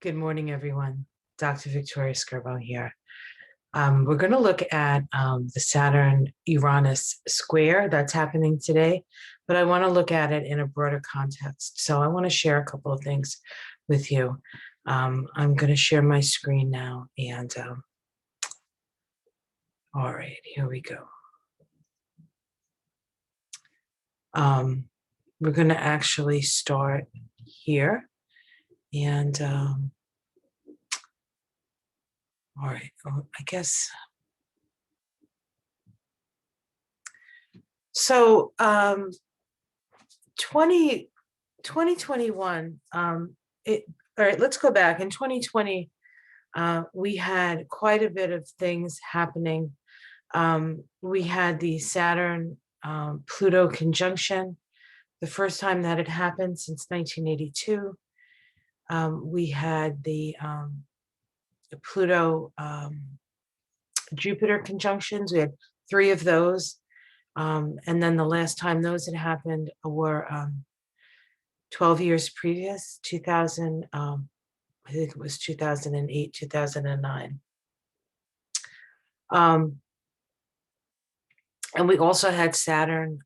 Good morning, everyone. Dr. Victoria Skirbo here. We're going to look at the Saturn Uranus square that's happening today, but I want to look at it in a broader context. So I want to share a couple of things with you. I'm going to share my screen now. And all right, here we go. We're going to actually start here. And all right, I guess. So 2021, all right, let's go back. In 2020, we had quite a bit of things happening. We had the Saturn Pluto conjunction, the first time that had happened since 1982. We had the Pluto Jupiter conjunctions. We had 3 of those. And then the last time those had happened were 12 years previous, 2000, I think it was 2008, 2009. And we also had Saturn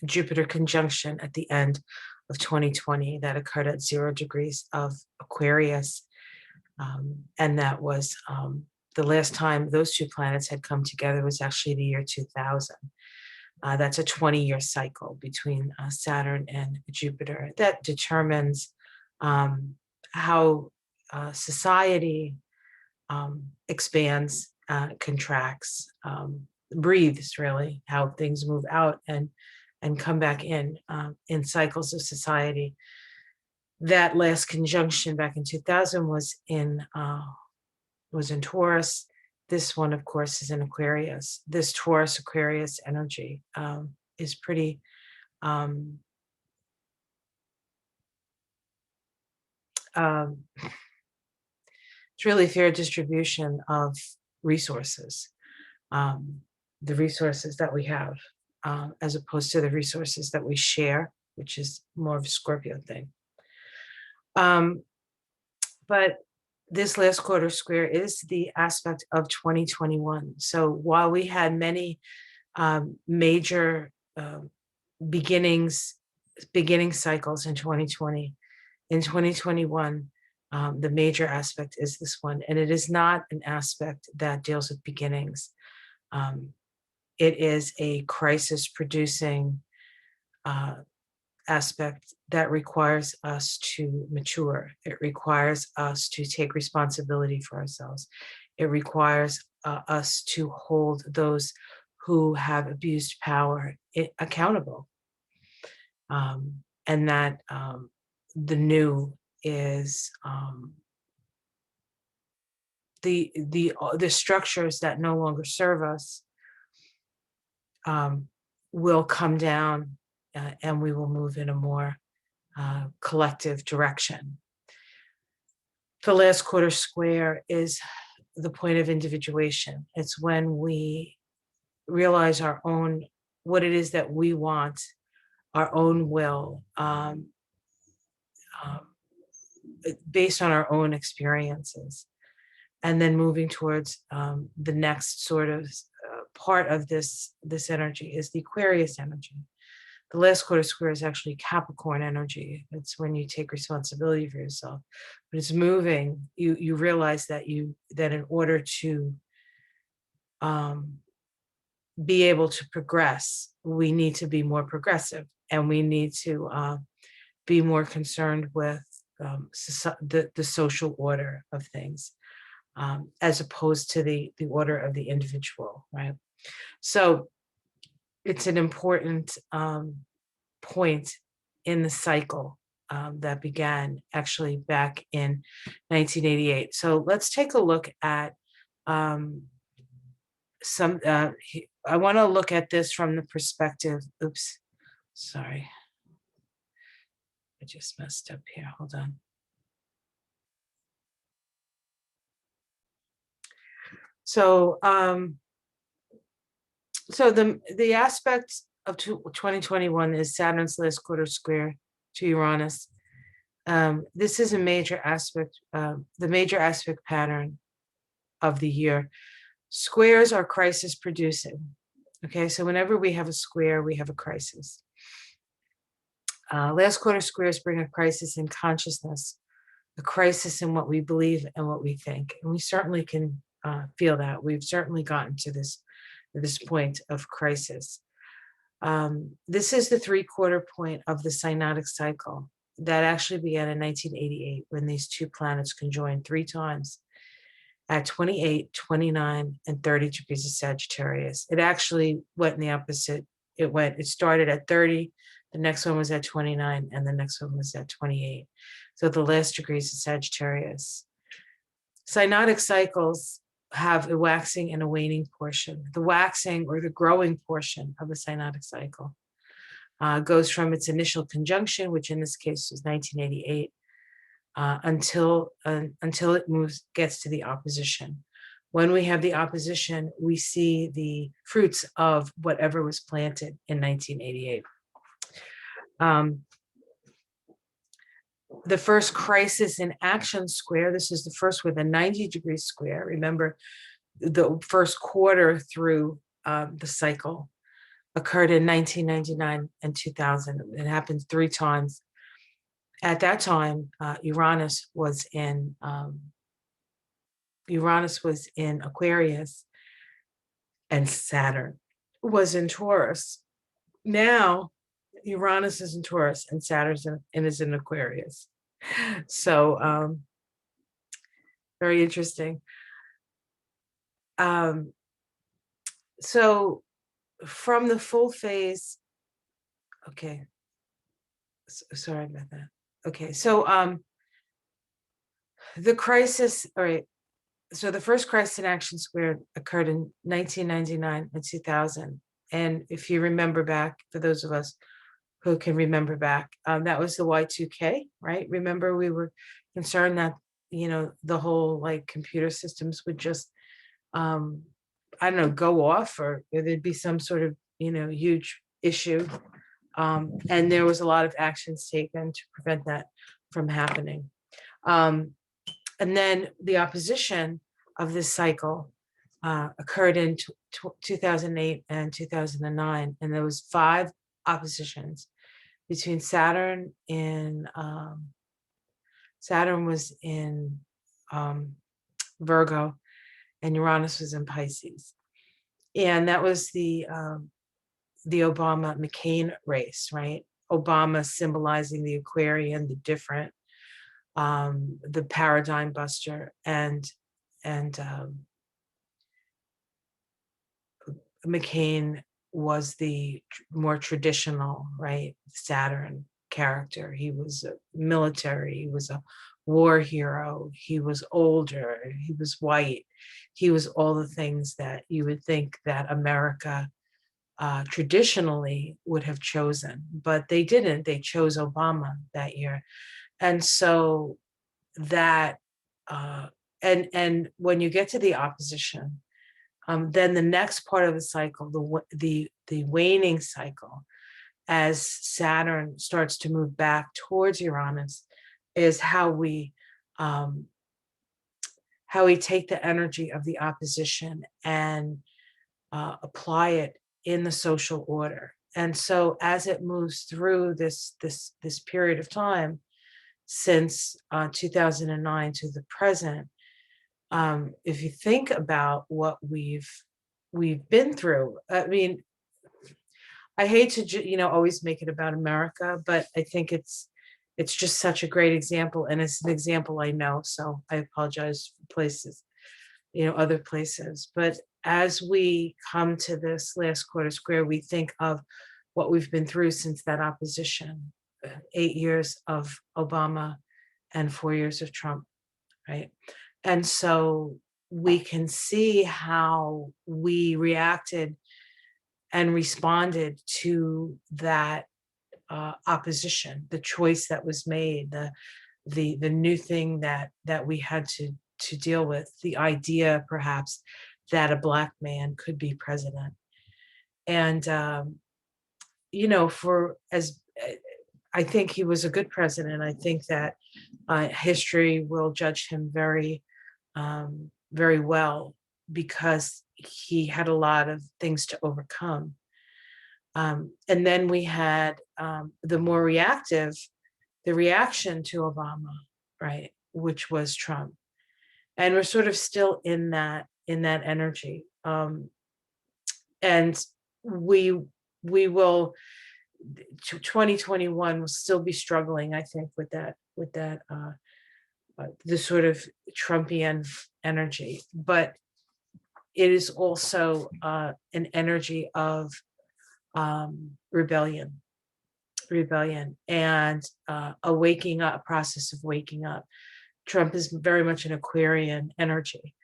Jupiter conjunction at the end of 2020 that occurred at 0 degrees of Aquarius. And that was the last time those 2 planets had come together was actually the year 2000. That's a 20-year cycle between Saturn and Jupiter that determines how society expands, contracts, breathes, really, how things move out and come back in cycles of society. That last conjunction back in 2000 was in Taurus. This one, of course, is in Aquarius. This Taurus Aquarius energy is pretty it's really fair distribution of resources, the resources that we have, as opposed to the resources that we share, which is more of a Scorpio thing. But this last quarter square is the aspect of 2021. So while we had many major beginning cycles in 2020, in 2021, the major aspect is this one, and it is not an aspect that deals with beginnings. It is a crisis-producing aspect that requires us to mature. It requires us to take responsibility for ourselves. It requires us to hold those who have abused power accountable. And that the new is the structures that no longer serve us will come down, and we will move in a more collective direction. The last quarter square is the point of individuation. It's when we realize our own, what it is that we want, our own will, based on our own experiences. And then moving towards the next sort of part of this energy is the Aquarius energy. The last quarter square is actually Capricorn energy. It's when you take responsibility for yourself, but it's moving. You realize that in order to be able to progress, we need to be more progressive, and we need to be more concerned with the social order of things, as opposed to the order of the individual, right? So it's an important point in the cycle that began actually back in 1988. So let's take a look at some, I want to look at this from the perspective, oops, sorry. I just messed up here, hold on. So, so the aspect of 2021 is Saturn's last quarter square to Uranus. This is a major aspect, the major aspect pattern of the year. Squares are crisis producing. Okay, so whenever we have a square, we have a crisis. Last quarter squares bring a crisis in consciousness, a crisis in what we believe and what we think. And we certainly can feel that. We've certainly gotten to this point of crisis. This is the 3/4 point of the synodic cycle that actually began in 1988 when these two planets conjoined 3 times at 28, 29, and 30 degrees of Sagittarius. It actually went in the opposite. It started at 30, the next one was at 29, and the next one was at 28. So the last degrees of Sagittarius. Synodic cycles have a waxing and a waning portion. The waxing or the growing portion of the synodic cycle goes from its initial conjunction, which in this case was 1988, until it gets to the opposition. When we have the opposition, we see the fruits of whatever was planted in 1988. The first crisis in action square, this is the first with a 90-degree square. Remember, the first quarter through the cycle occurred in 1999 and 2000. It happened 3 times. At that time, Uranus was in Aquarius, and Saturn was in Taurus. Now, Uranus is in Taurus and Saturn is in Aquarius. So very interesting. So from the full phase, okay, sorry about that. Okay, so the crisis, all right, so the first crisis in action square occurred in 1999 and 2000. And if you remember back, for those of us who can remember back, that was the Y2K, right? Remember, we were concerned that, the whole like computer systems would just, I don't know, go off, or there'd be some sort of, huge issue. And there was a lot of actions taken to prevent that from happening. And then the opposition of this cycle occurred in 2008 and 2009. And there was 5 oppositions between Saturn was in Virgo, and Uranus was in Pisces. And that was the Obama-McCain race, right? Obama symbolizing the Aquarian, the different, the paradigm buster, and McCain was the more traditional, right, Saturn character. He was military, he was a war hero, he was older, he was white, he was all the things that you would think that America traditionally would have chosen, but they didn't. They chose Obama that year. And so that, and when you get to the opposition, then the next part of the cycle, the waning cycle, as Saturn starts to move back towards Uranus, is how we take the energy of the opposition and apply it in the social order. And so as it moves through this period of time since 2009 to the present, if you think about what we've been through, I mean, I hate to always make it about America, but I think it's just such a great example, and it's an example I know, so I apologize for places, other places. But as we come to this last quarter square, we think of what we've been through since that opposition, 8 years of Obama and 4 years of Trump, right? And so we can see how we reacted and responded to that opposition, the choice that was made, the new thing that we had to deal with, the idea perhaps that a Black man could be president. And for as think he was a good president. I think that history will judge him very, very well, because he had a lot of things to overcome. And then we had the more reactive, the reaction to Obama, right, which was Trump. And we're sort of still in that energy. And we will 2021 will still be struggling, I think, with that the sort of Trumpian energy, but it is also an energy of rebellion, and a waking up, process of waking up. Trump is very much an Aquarian energy,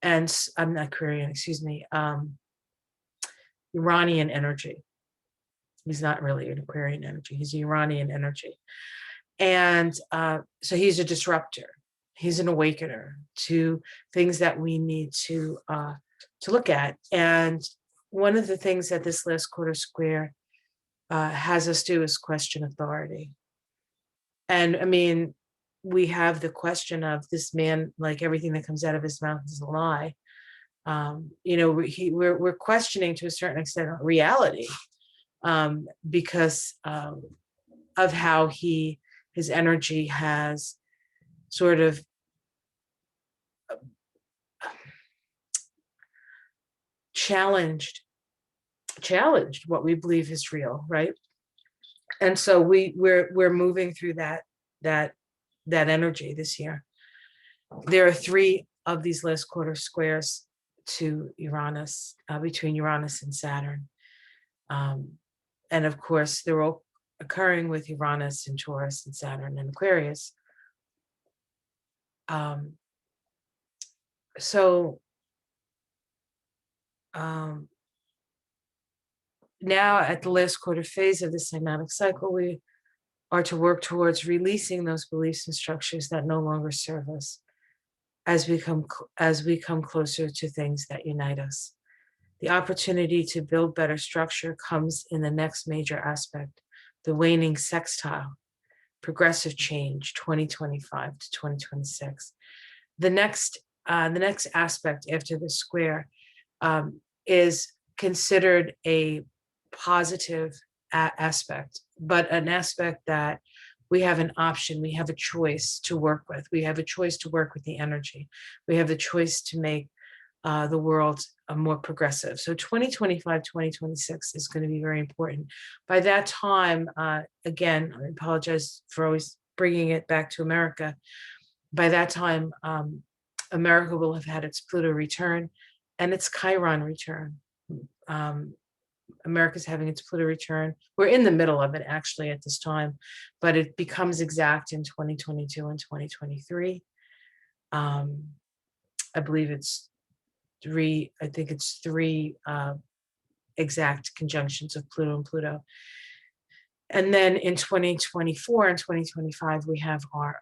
and I'm not Aquarian, excuse me, Iranian energy. He's not really an Aquarian energy, he's Iranian energy. And so he's a disruptor. He's an awakener to things that we need to look at. And one of the things that this last quarter square has us do is question authority. And I mean, we have the question of this man, like everything that comes out of his mouth is a lie. You know, we're questioning to a certain extent reality, because of how his energy has sort of challenged what we believe is real, right? And so we're moving through that energy this year. There are 3 of these last quarter squares to Uranus, between Uranus and Saturn. And of course, they're all occurring with Uranus and Taurus and Saturn and Aquarius. Now at the last quarter phase of the cyanotic cycle, we are to work towards releasing those beliefs and structures that no longer serve us, as we come closer to things that unite us. The opportunity to build better structure comes in the next major aspect, the waning sextile, progressive change, 2025 to 2026. The next aspect after the square is considered a positive aspect, but an aspect that we have an option, we have a choice to work with. We have a choice to work with the energy. We have the choice to make the world more progressive. So 2025, 2026 is going to be very important. By that time, again, I apologize for always bringing it back to America. By that time, America will have had its Pluto return and its Chiron return. America's having its Pluto return. We're in the middle of it actually at this time, but it becomes exact in 2022 and 2023. I believe it's 3, I think it's 3 exact conjunctions of Pluto and Pluto. And then in 2024 and 2025, we have our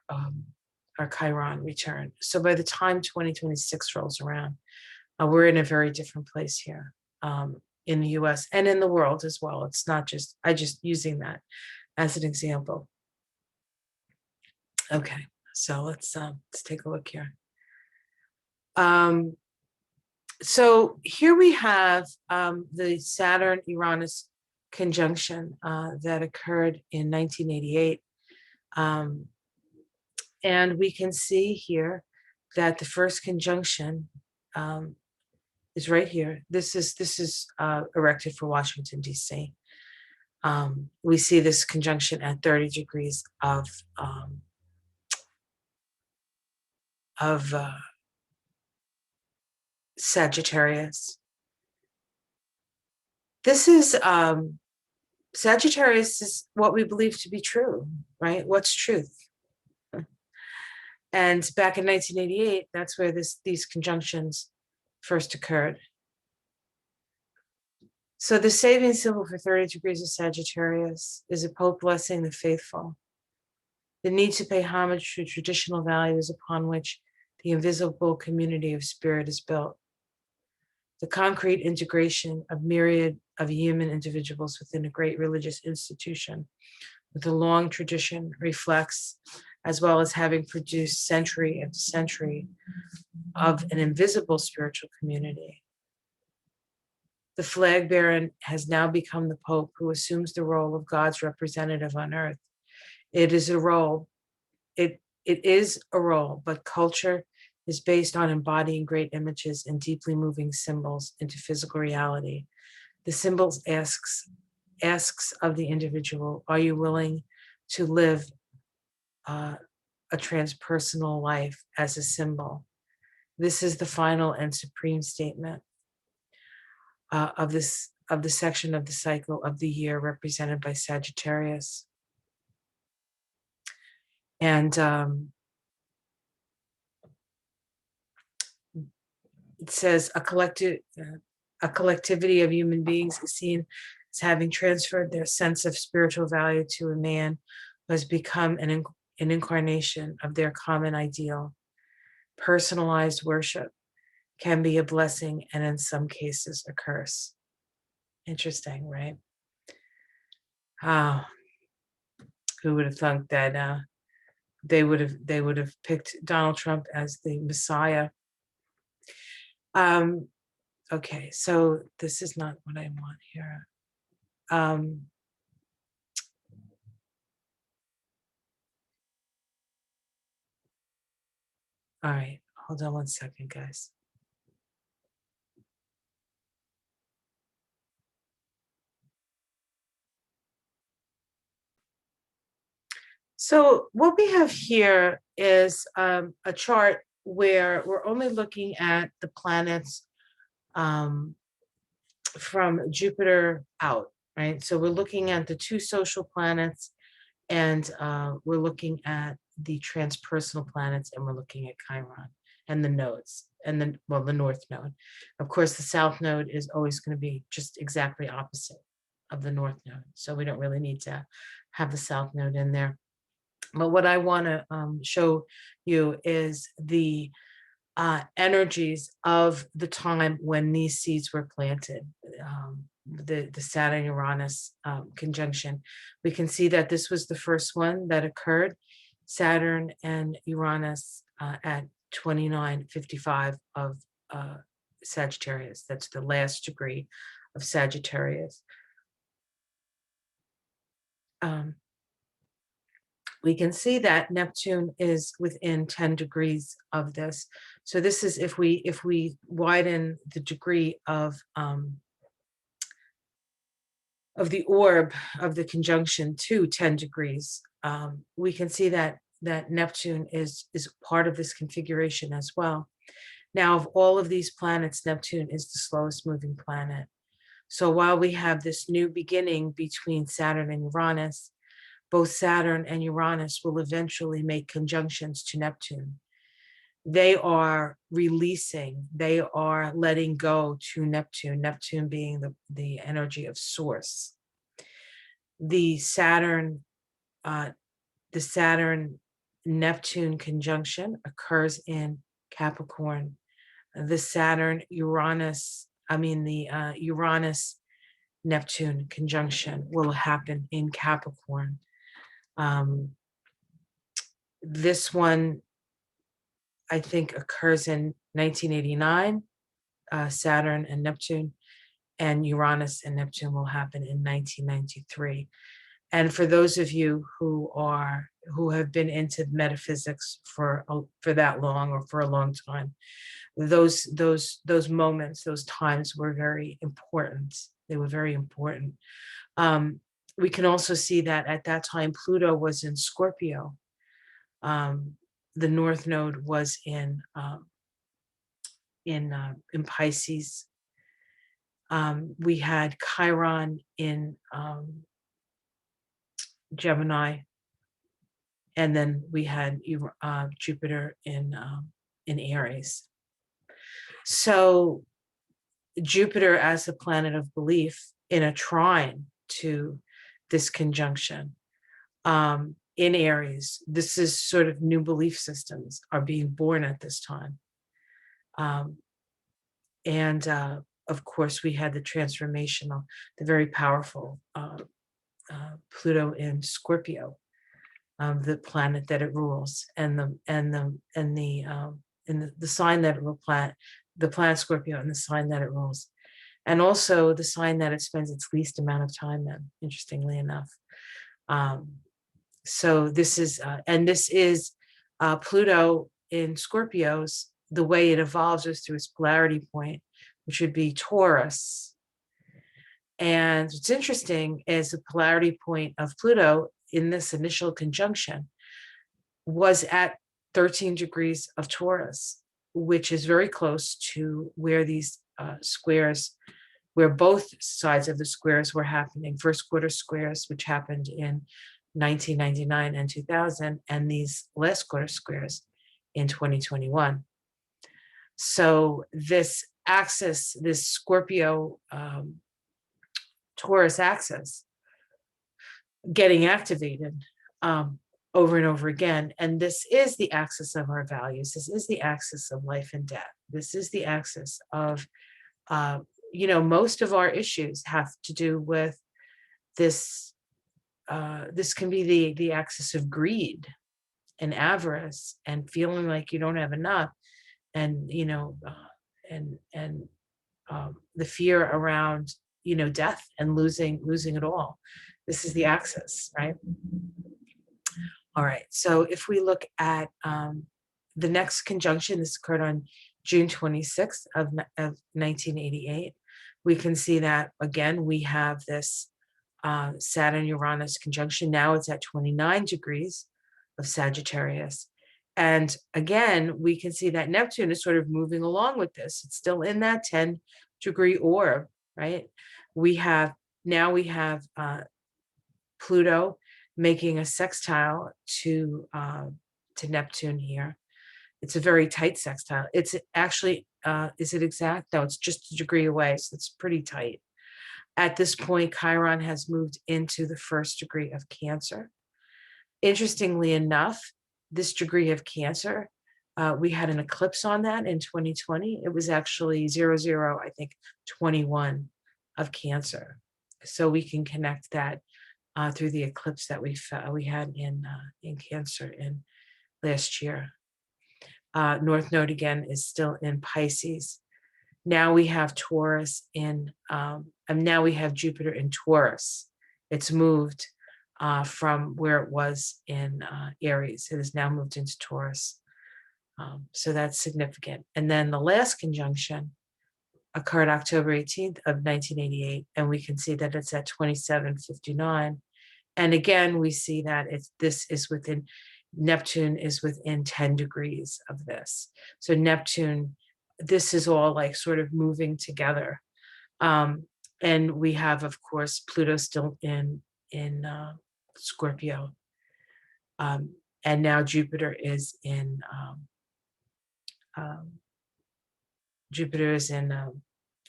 Chiron return. So by the time 2026 rolls around, we're in a very different place here in the US and in the world as well. It's not just, I just using that as an example. Okay, so let's take a look here. So here we have the Saturn Uranus conjunction that occurred in 1988. And we can see here that the first conjunction is right here. This is erected for Washington, D.C. We see this conjunction at 30 degrees of Sagittarius. This is Sagittarius is what we believe to be true, right? What's truth? And back in 1988, that's where these conjunctions first occurred. So the saving symbol for 30 degrees of Sagittarius is a Pope blessing the faithful. The need to pay homage to traditional values upon which the invisible community of spirit is built. The concrete integration of myriad of human individuals within a great religious institution with a long tradition, reflects, as well as having produced century after century of an invisible spiritual community. The flag bearer has now become the Pope, who assumes the role of God's representative on earth. It is a role, it is a role, but culture is based on embodying great images and deeply moving symbols into physical reality. The symbols asks of the individual, are you willing to live a transpersonal life as a symbol? This is the final and supreme statement of the section of the cycle of the year represented by Sagittarius. And it says a collectivity of human beings is seen as having transferred their sense of spiritual value to a man who has become an incarnation of their common ideal. Personalized worship can be a blessing and in some cases a curse. Interesting, right? Who would have thought that they would have picked Donald Trump as the Messiah? Okay, so this is not what I want here. All right, hold on one second, guys. So what we have here is a chart where we're only looking at the planets from Jupiter out, right? So we're looking at the two social planets, and we're looking at the transpersonal planets, and we're looking at Chiron and the nodes, and then, well, the north node. Of course, the south node is always going to be just exactly opposite of the north node. So we don't really need to have the south node in there. But what I want to show you is the energies of the time when these seeds were planted, the Saturn Uranus conjunction. We can see that this was the first one that occurred, Saturn and Uranus at 2955 of Sagittarius. That's the last degree of Sagittarius. We can see that Neptune is within 10 degrees of this. So this is if we widen the degree of the orb of the conjunction to 10 degrees, we can see that Neptune is part of this configuration as well. Now, of all of these planets, Neptune is the slowest moving planet. So while we have this new beginning between Saturn and Uranus, both Saturn and Uranus will eventually make conjunctions to Neptune. They are releasing, they are letting go to Neptune, Neptune being the energy of source. The Saturn Neptune conjunction occurs in Capricorn. The Uranus Neptune conjunction will happen in Capricorn. This one, I think, occurs in 1989, Saturn and Neptune, and Uranus and Neptune will happen in 1993. And for those of you who have been into metaphysics for that long or for a long time, those moments, those times were very important. They were very important. We can also see that at that time, Pluto was in Scorpio. The North Node was in Pisces. We had Chiron in Gemini, and then we had Jupiter in Aries. So Jupiter as the planet of belief in a trine to this conjunction. In Aries, this is sort of new belief systems are being born at this time. And of course, we had the transformational, the very powerful Pluto in Scorpio, the planet that it rules, and the sign that it will the planet Scorpio and the sign that it rules, and also the sign that it spends its least amount of time in, interestingly enough. So this is Pluto in Scorpios. The way it evolves is through its polarity point, which would be Taurus. And what's interesting is the polarity point of Pluto in this initial conjunction was at 13 degrees of Taurus, which is very close to where these squares, where both sides of the squares were happening, first quarter squares, which happened in 1999 and 2000, and these last quarter squares in 2021. So this axis, this Scorpio Taurus axis, getting activated over and over again. And this is the axis of our values. This is the axis of life and death. This is the axis of, most of our issues have to do with this. This can be the axis of greed and avarice and feeling like you don't have enough, and the fear around death and losing it all. This is the axis, right? All right, so if we look at the next conjunction, this occurred on June 26th of 1988, we can see that again we have this Saturn Uranus conjunction. Now it's at 29 degrees of Sagittarius. And again, we can see that Neptune is sort of moving along with this. It's still in that 10-degree orb, right? We have Pluto making a sextile to Neptune here. It's a very tight sextile. It's actually, is it exact? No, it's just a degree away, so it's pretty tight. At this point, Chiron has moved into the first degree of Cancer. Interestingly enough, this degree of Cancer, we had an eclipse on that in 2020. It was actually 00, I think, 21 of Cancer. So we can connect that through the eclipse that we had in Cancer in last year. North Node again is still in Pisces. Now we have Taurus in, and now we have Jupiter in Taurus. It's moved from where it was in Aries. It has now moved into Taurus. So that's significant. And then the last conjunction occurred October 18th of 1988, and we can see that it's at 2759. And again, we see that Neptune is within 10 degrees of this. So Neptune, this is all like sort of moving together. And we have, of course, Pluto still in Scorpio. And now Jupiter is in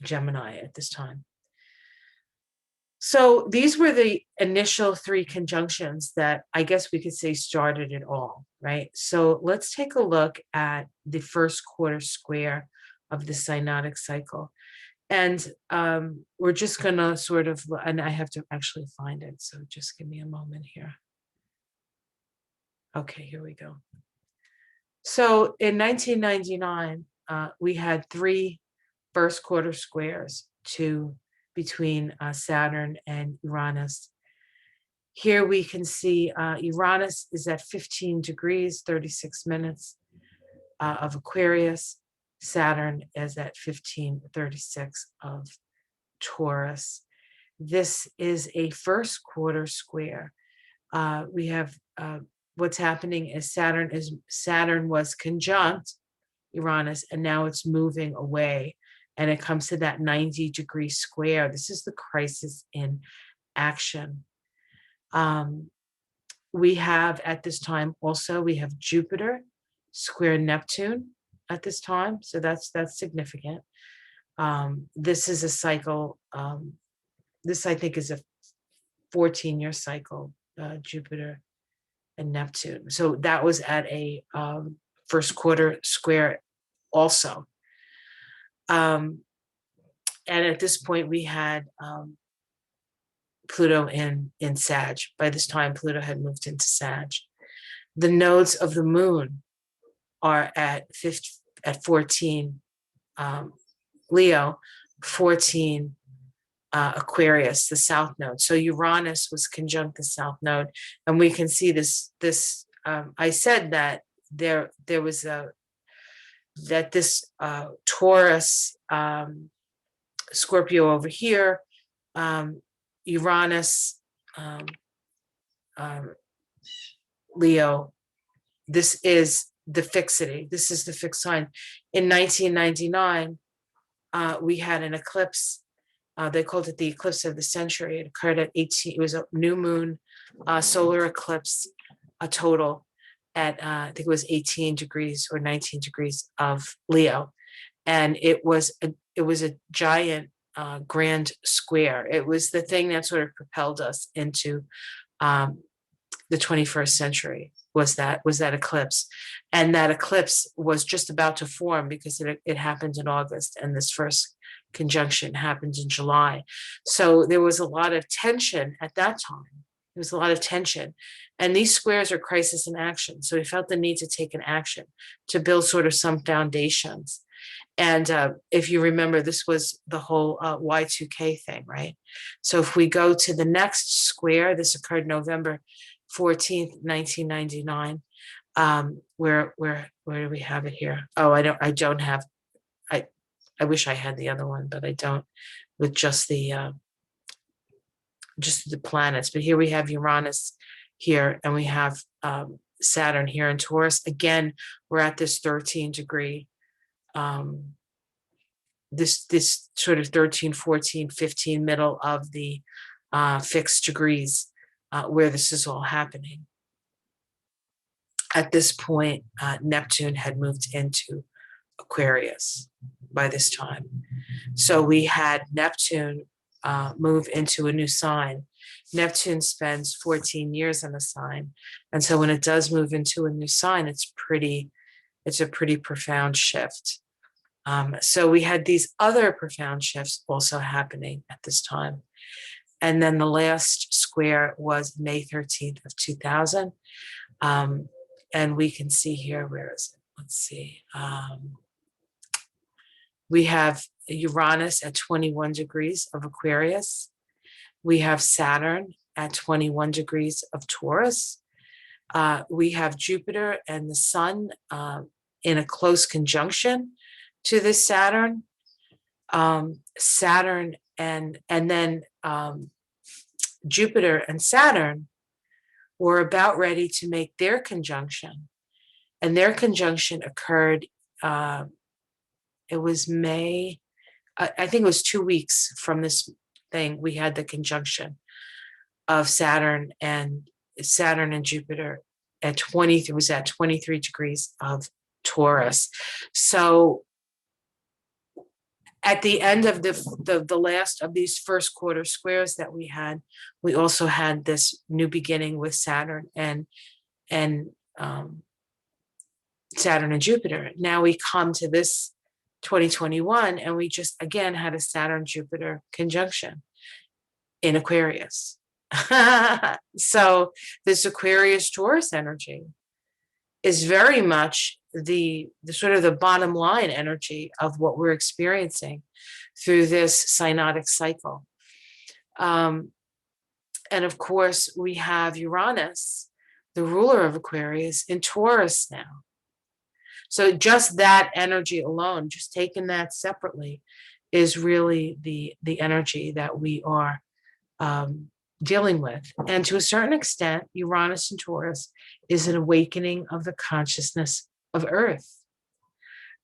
Gemini at this time. So these were the initial three conjunctions that I guess we could say started it all, right? So let's take a look at the first quarter square of the synodic cycle. And we're just going to sort of, and I have to actually find it, so just give me a moment here. Okay, here we go. So in 1999, we had three first quarter squares, between Saturn and Uranus. Here we can see Uranus is at 15 degrees, 36 minutes of Aquarius. Saturn is at 15:36 of Taurus. This is a first quarter square. We have what's happening is Saturn was conjunct Uranus, and now it's moving away. And it comes to that 90-degree square. This is the crisis in action. We have at this time also, we have Jupiter square Neptune at this time. So that's significant. This is a cycle. This I think is a 14-year cycle, Jupiter and Neptune. So that was at a first quarter square also. And at this point, we had Pluto in Sag. By this time, Pluto had moved into Sag. The nodes of the moon are at 14 Leo, 14 Aquarius, the south node. So Uranus was conjunct the south node, and we can see this. I said that there was this Taurus, Scorpio over here, Uranus, Leo. This is the fixity. This is the fixed sign. In 1999, we had an eclipse. They called it the eclipse of the century. It occurred at 18. It was a new moon solar eclipse, a total at I think it was 18 degrees or 19 degrees of Leo, and it was a giant grand square. It was the thing that sort of propelled us into the 21st century. Was that eclipse, and that eclipse was just about to form because it happened in August, and this first conjunction happened in July. So there was a lot of tension at that time. There was a lot of tension, and these squares are crisis in action. So we felt the need to take an action to build sort of some foundations. And if you remember, this was the whole Y2K thing, right? So if we go to the next square, this occurred November 14th, 1999. Where do we have it here? Oh, I don't have. I wish I had the other one, but I don't. With just the planets. But here we have Uranus here, and we have Saturn here in Taurus. Again, we're at this 13 degree. This sort of 13, 14, 15 middle of the fixed degrees where this is all happening. At this point, Neptune had moved into Aquarius by this time. So we had Neptune move into a new sign. Neptune spends 14 years in a sign. And so when it does move into a new sign, it's a pretty profound shift. So we had these other profound shifts also happening at this time. And then the last square was May 13th of 2000. And we can see here, where is it? Let's see. We have Uranus at 21 degrees of Aquarius. We have Saturn at 21 degrees of Taurus. We have Jupiter and the Sun in a close conjunction to this Saturn. Saturn and then Jupiter and Saturn were about ready to make their conjunction. And their conjunction occurred, it was May, I think it was 2 weeks from this thing, we had the conjunction of Saturn and Jupiter at 23 degrees of Taurus. So at the end of the last of these first quarter squares that we had, we also had this new beginning with Saturn and Saturn and Jupiter. Now we come to this 2021, and we just again had a Saturn-Jupiter conjunction in Aquarius. So this Aquarius-Taurus energy is very much the sort of the bottom line energy of what we're experiencing through this cyanotic cycle. And of course, we have Uranus, the ruler of Aquarius, in Taurus now. So just that energy alone, just taking that separately, is really the energy that we are dealing with. And to a certain extent, Uranus and Taurus is an awakening of the consciousness of Earth.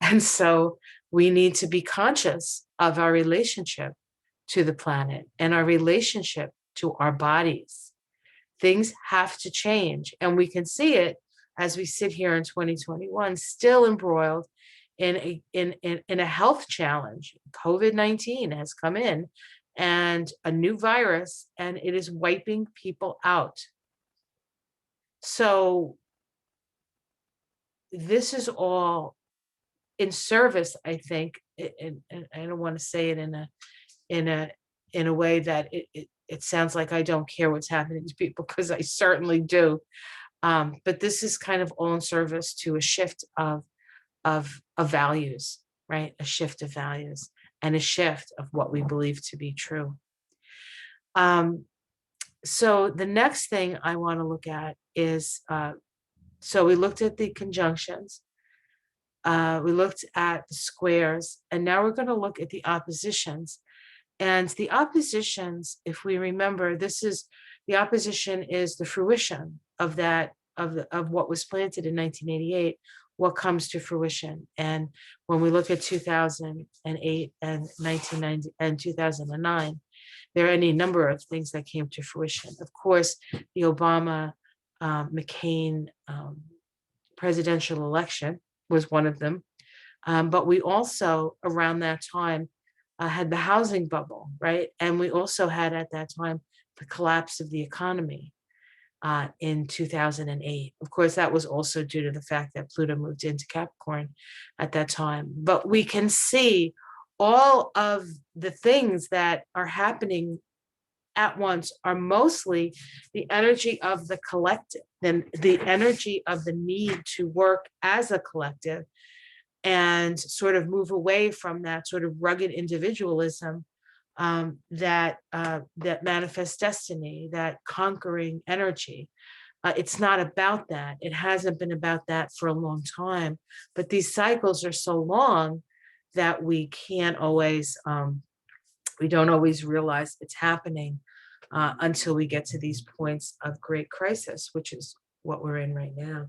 And so we need to be conscious of our relationship to the planet and our relationship to our bodies. Things have to change, and we can see it as we sit here in 2021, still embroiled in a health challenge. COVID-19 has come in, and a new virus, and it is wiping people out. So this is all in service, I think, and I don't want to say it in a way that it sounds like I don't care what's happening to people, because I certainly do. But this is kind of all in service to a shift of values, right? A shift of values and a shift of what we believe to be true. So the next thing I want to look at is, so we looked at the conjunctions, we looked at the squares, and now we're going to look at the oppositions. And the oppositions, if we remember, the opposition is the fruition of that, of what was planted in 1988, what comes to fruition. And when we look at 2008 and 1990 and 2009, there are any number of things that came to fruition. Of course, the Obama McCain presidential election was one of them. But we also, around that time, had the housing bubble, right? And we also had at that time the collapse of the economy in 2008. Of course, that was also due to the fact that Pluto moved into Capricorn at that time. But we can see all of the things that are happening at once are mostly the energy of the collective, then the energy of the need to work as a collective and sort of move away from that sort of rugged individualism that manifests destiny, that conquering energy. It's not about that. It hasn't been about that for a long time. But these cycles are so long that we can't always, we don't always realize it's happening until we get to these points of great crisis, which is what we're in right now.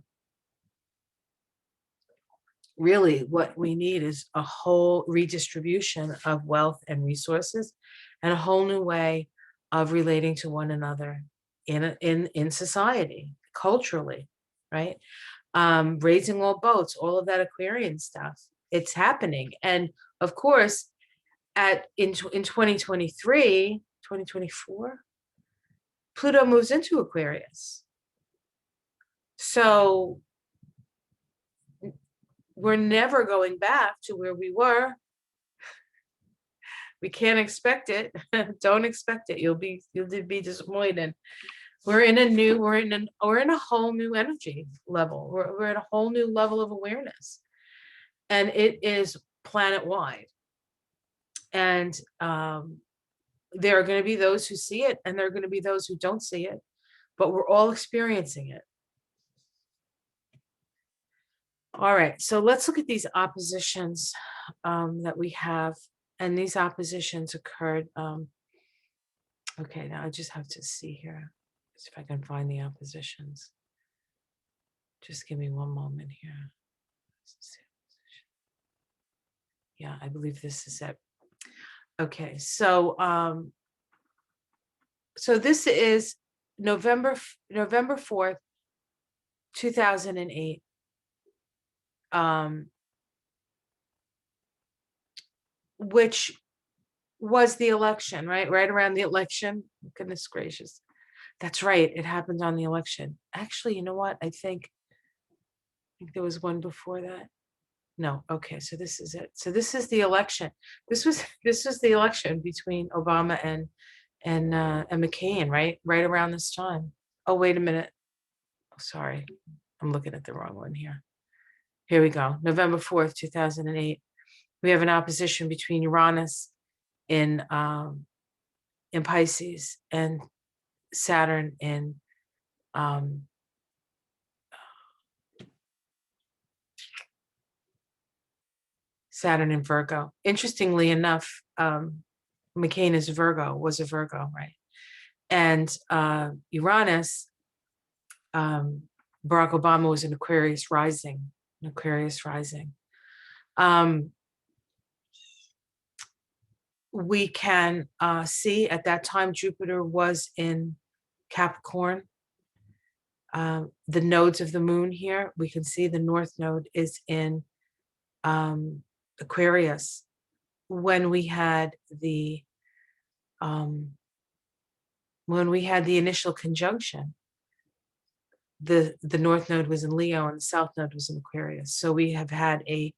Really, what we need is a whole redistribution of wealth and resources, and a whole new way of relating to one another in society, culturally, right? Raising all boats, all of that Aquarian stuff. It's happening. And of course, in 2023, 2024, Pluto moves into Aquarius. So we're never going back to where we were. We can't expect it. Don't expect it. You'll be disappointed. We're in a whole new energy level. We're at a whole new level of awareness, and it is planet wide. And there are going to be those who see it, and there are going to be those who don't see it, but we're all experiencing it. All right, so let's look at these oppositions that we have. And these oppositions occurred. Okay, now I just have to see here if I can find the oppositions. Just give me one moment here. Yeah, I believe this is it. Okay, so so this is November 4th, 2008. Which was the election, right? Right around the election. Goodness gracious. That's right. It happened on the election. Actually, you know what? I think there was one before that. No. Okay. So this is it. So this is the election. This was the election between Obama and McCain, right? Right around this time. Oh, wait a minute. Oh, sorry. I'm looking at the wrong one here. Here we go. November 4th, 2008. We have an opposition between Uranus in Pisces and Saturn in Virgo. Interestingly enough, McCain is was a Virgo, right? And Uranus, Barack Obama was an Aquarius rising. We can see at that time Jupiter was in Capricorn. The nodes of the moon here, we can see the north node is in Aquarius. When we had the initial conjunction, the north node was in Leo and the south node was in Aquarius. So we have had a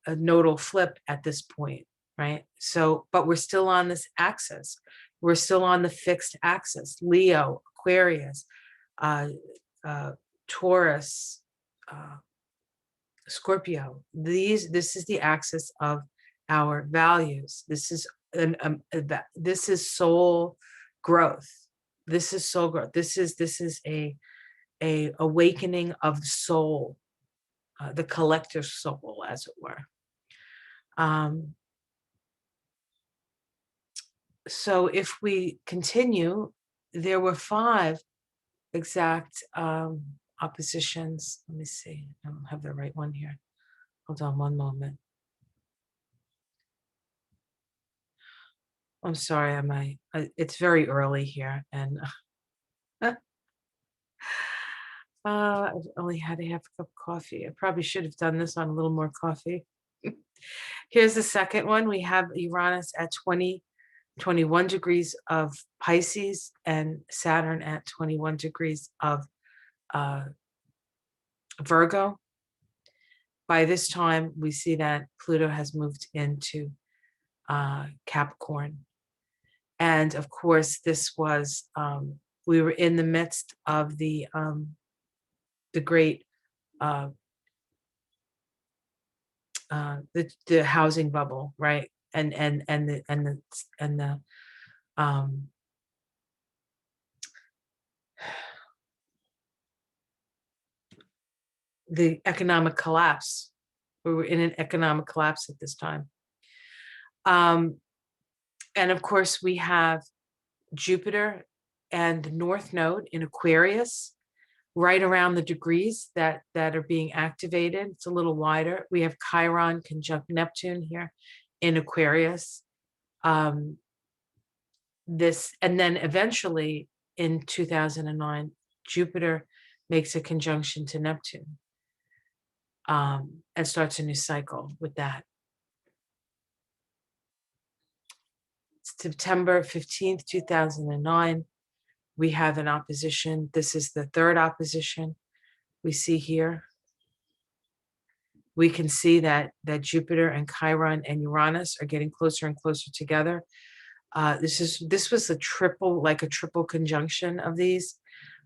nodal flip at this point, right? So, but we're still on this axis. We're still on the fixed axis. Leo, Aquarius, Taurus, Scorpio. This is the axis of our values. This is this is soul growth. This is soul growth. This is a awakening of the soul, the collective soul, as it were. So if we continue, there were 5 exact oppositions. Let me see. I don't have the right one here. Hold on one moment. I'm sorry, it's very early here, and I've only had a half a cup of coffee. I probably should have done this on a little more coffee. Here's the second one. We have Uranus at 21 degrees of Pisces and Saturn at 21 degrees of Virgo. By this time, we see that Pluto has moved into Capricorn. And of course, this was, we were in the midst of the great, the housing bubble, right? And the economic collapse. We were in an economic collapse at this time. And of course, we have Jupiter and the North Node in Aquarius, right around the degrees that are being activated. It's a little wider. We have Chiron conjunct Neptune here in Aquarius. This, and then eventually in 2009, Jupiter makes a conjunction to Neptune, and starts a new cycle with that. September 15th, 2009, we have an opposition. This is the 3rd opposition we see here. We can see that Jupiter and Chiron and Uranus are getting closer and closer together. This was a triple conjunction of these.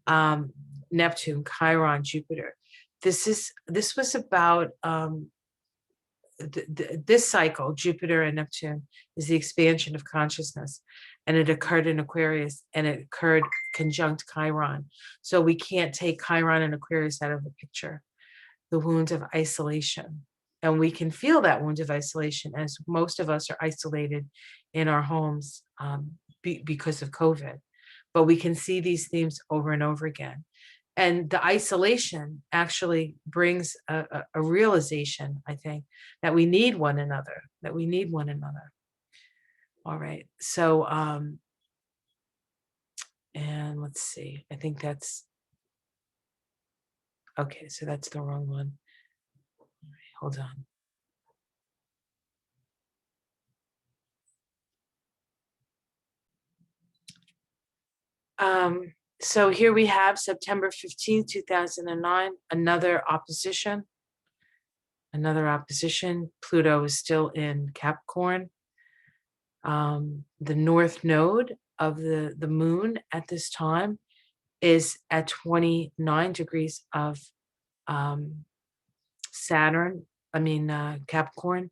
Neptune, Chiron, Jupiter. This was about this cycle. Jupiter and Neptune is the expansion of consciousness, and it occurred in Aquarius, and it occurred conjunct Chiron. So we can't take Chiron and Aquarius out of the picture. The wound of isolation, and we can feel that wound of isolation, as most of us are isolated in our homes because of COVID. But we can see these themes over and over again. And the isolation actually brings a realization, I think, that we need one another, All right. So, and let's see, I think that's, okay, so that's the wrong one. All right, hold on. So here we have September 15th, 2009, another opposition. Pluto is still in Capricorn. The North Node of the moon at this time is at 29 degrees of Capricorn.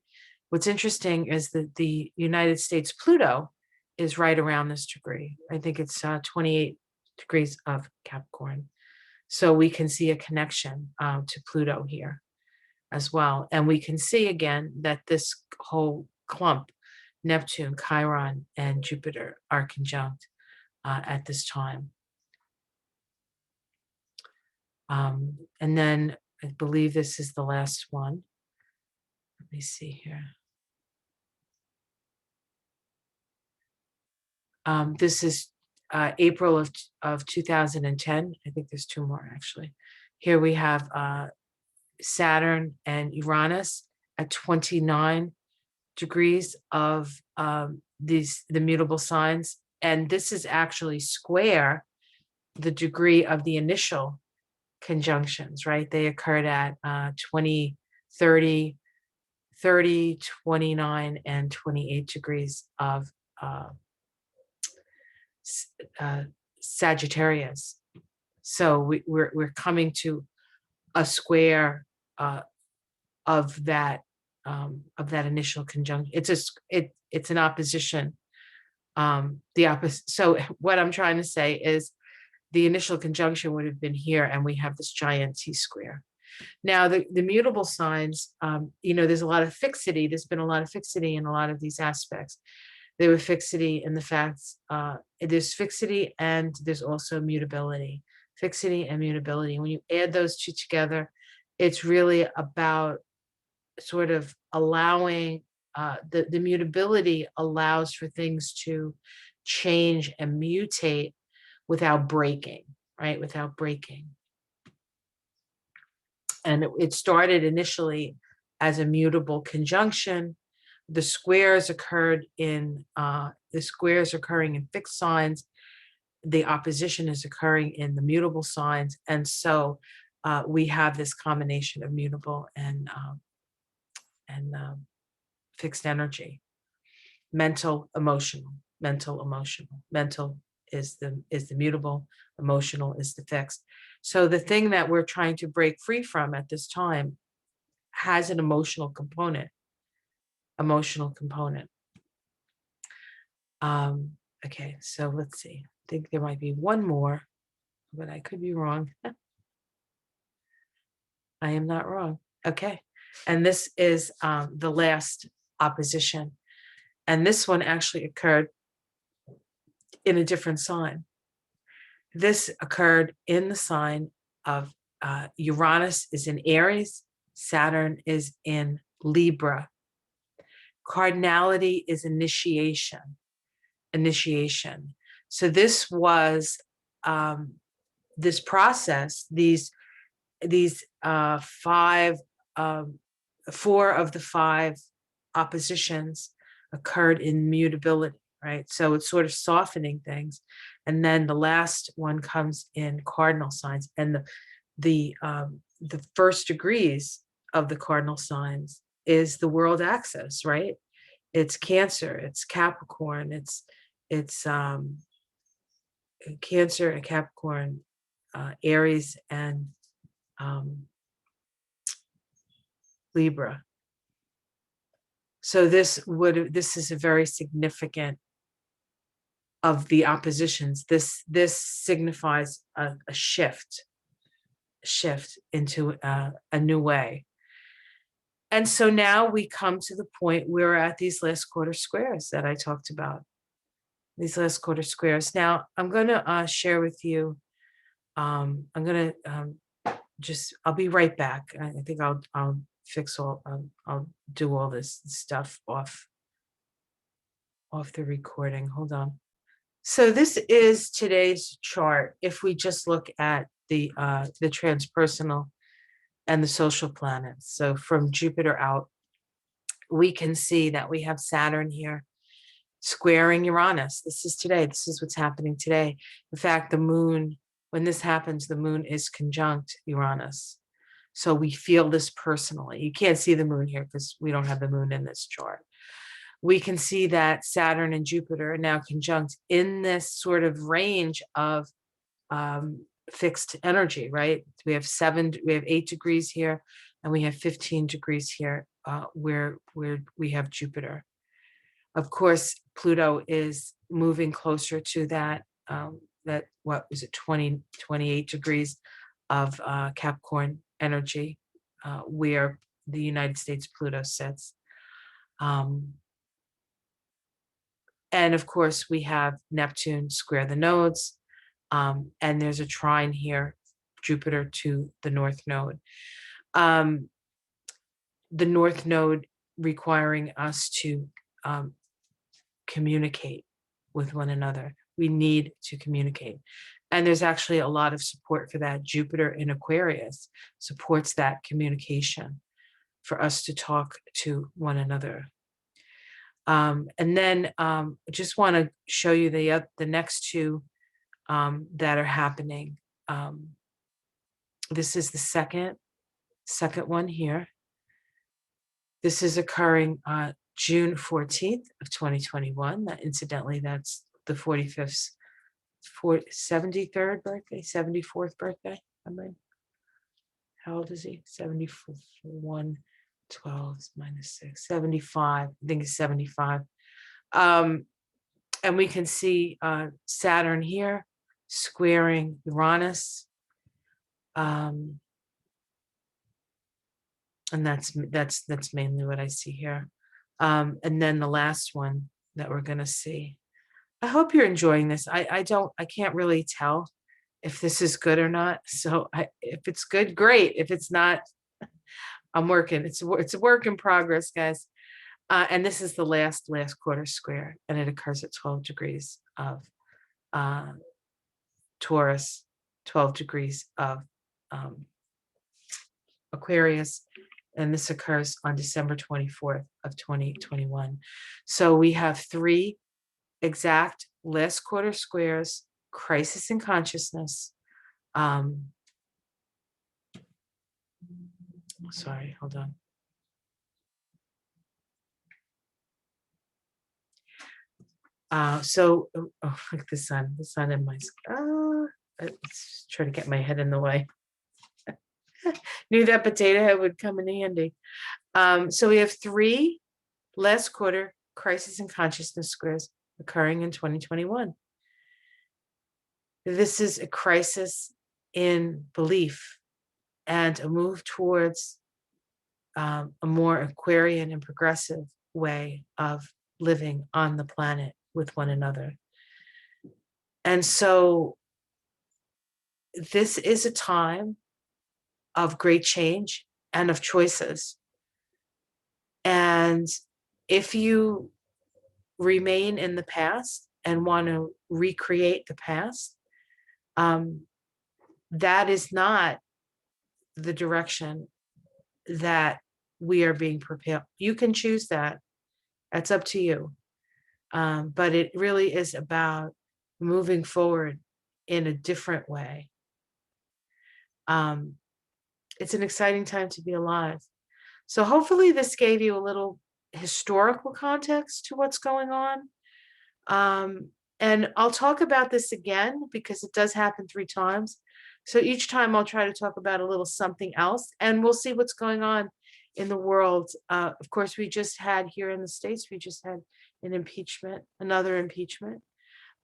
What's interesting is that the United States Pluto is right around this degree. I think it's 28 degrees of Capricorn. So we can see a connection to Pluto here as well. And we can see again that this whole clump, Neptune, Chiron, and Jupiter, are conjunct at this time. And then I believe this is the last one. Let me see here. This is April of 2010. I think there's 2 more actually. Here we have Saturn and Uranus at 29 degrees of the mutable signs. And this is actually square the degree of the initial conjunctions, right? They occurred at 20, 30, 30, 29, and 28 degrees of Sagittarius. So we're coming to a square of that initial conjunction. It's an opposition. The opposite. So what I'm trying to say is the initial conjunction would have been here, and we have this giant T square. Now, the mutable signs, there's a lot of fixity. There's been a lot of fixity in a lot of these aspects. There was fixity in the facts. There's fixity and there's also mutability. Fixity and mutability. When you add those two together, it's really about sort of allowing the mutability allows for things to change and mutate without breaking, right? Without breaking. And it started initially as a mutable conjunction. The squares occurring in fixed signs. The opposition is occurring in the mutable signs. And so we have this combination of mutable and fixed energy. Mental, emotional. Mental is the mutable, emotional is the fixed. So the thing that we're trying to break free from at this time has an emotional component. Okay, so let's see. I think there might be one more, but I could be wrong. I am not wrong. Okay, and this is the last opposition. And this one actually occurred in a different sign. This occurred in the sign of Uranus is in Aries, Saturn is in Libra. Cardinality is initiation. So this was this process, these four of the five oppositions occurred in mutability, right? So it's sort of softening things. And then the last one comes in cardinal signs. And the first degrees of the cardinal signs is the world axis, right? It's Cancer, it's Capricorn, it's Cancer and Capricorn, Aries and Libra. So this is a very significant of the oppositions. This signifies a shift into a new way. And so now we come to the point where we're at these last quarter squares that I talked about. These last quarter squares. Now I'm going to share with you. I'm going to I'll be right back. I think I'll fix all. I'll do all this stuff off the recording. Hold on. So this is today's chart. If we just look at the transpersonal and the social planets. So from Jupiter out, we can see that we have Saturn here squaring Uranus. This is today. This is what's happening today. In fact, the moon, when this happens, the moon is conjunct Uranus. So we feel this personally. You can't see the moon here because we don't have the moon in this chart. We can see that Saturn and Jupiter are now conjunct in this sort of range of fixed energy, right? We have 8 degrees here, and we have 15 degrees here where we have Jupiter. Of course, Pluto is moving closer to that, what was it, 28 degrees of Capricorn energy, where the United States Pluto sits. And of course, we have Neptune square the nodes, and there's a trine here, Jupiter to the North Node. The North Node requiring us to communicate with one another. We need to communicate. And there's actually a lot of support for that. Jupiter in Aquarius supports that communication for us to talk to one another. And then I just want to show you the next two that are happening. This is the second one here. This is occurring June 14th of 2021. Incidentally, that's the 45th 73rd birthday, 74th birthday. How old is he? 71, 12 minus 6, 75. I think he's 75. And we can see Saturn here squaring Uranus. And that's mainly what I see here. And then the last one that we're going to see. I hope you're enjoying this. I can't really tell if this is good or not. So if it's good, great. If it's not, I'm working. It's a work in progress, guys. And this is the last quarter square, and it occurs at 12 degrees of Taurus, 12 degrees of Aquarius, and this occurs on December 24th of 2021. So we have 3 exact last quarter squares, crisis in consciousness. Sorry, hold on. Look at the sun in my, let's try to get my head in the way. Knew that potato head would come in handy. So we have 3 last quarter crisis in consciousness squares occurring in 2021. This is a crisis in belief and a move towards a more Aquarian and progressive way of living on the planet with one another. And so this is a time of great change and of choices. And if you remain in the past and want to recreate the past, that is not the direction that we are being propelled. You can choose that. That's up to you. But it really is about moving forward in a different way. It's an exciting time to be alive. So hopefully this gave you a little historical context to what's going on. And I'll talk about this again because it does happen 3 times. So each time I'll try to talk about a little something else, and we'll see what's going on in the world. Of course, we just had here in the States, we just had another impeachment,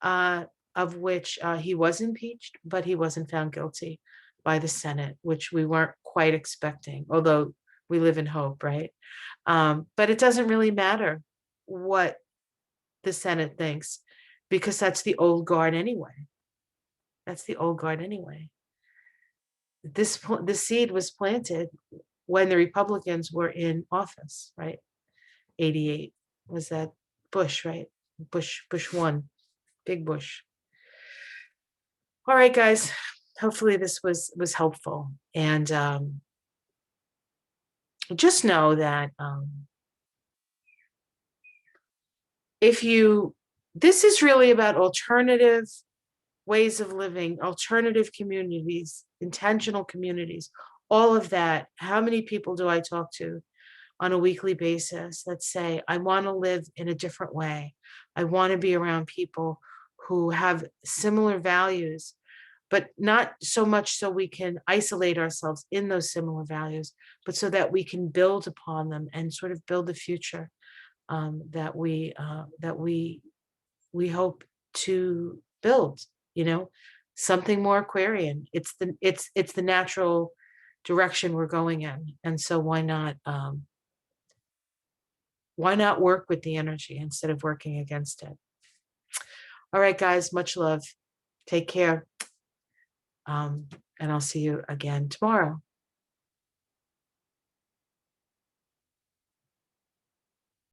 of which he was impeached, but he wasn't found guilty by the Senate, which we weren't quite expecting, although we live in hope, right? But it doesn't really matter what the Senate thinks, because that's the old guard anyway. That's the old guard anyway. This seed was planted when the Republicans were in office, right? 88 was that Bush, right? Bush won, big Bush. All right, guys. Hopefully this was helpful, and just know that this is really about alternative ways of living, alternative communities, intentional communities, all of that. How many people do I talk to on a weekly basis that say, I want to live in a different way. I want to be around people who have similar values, but not so much so we can isolate ourselves in those similar values, but so that we can build upon them and sort of build the future that we hope to build. Something more Aquarian. It's the natural direction we're going in, and so why not work with the energy instead of working against it? All right, guys, much love. Take care. And I'll see you again tomorrow.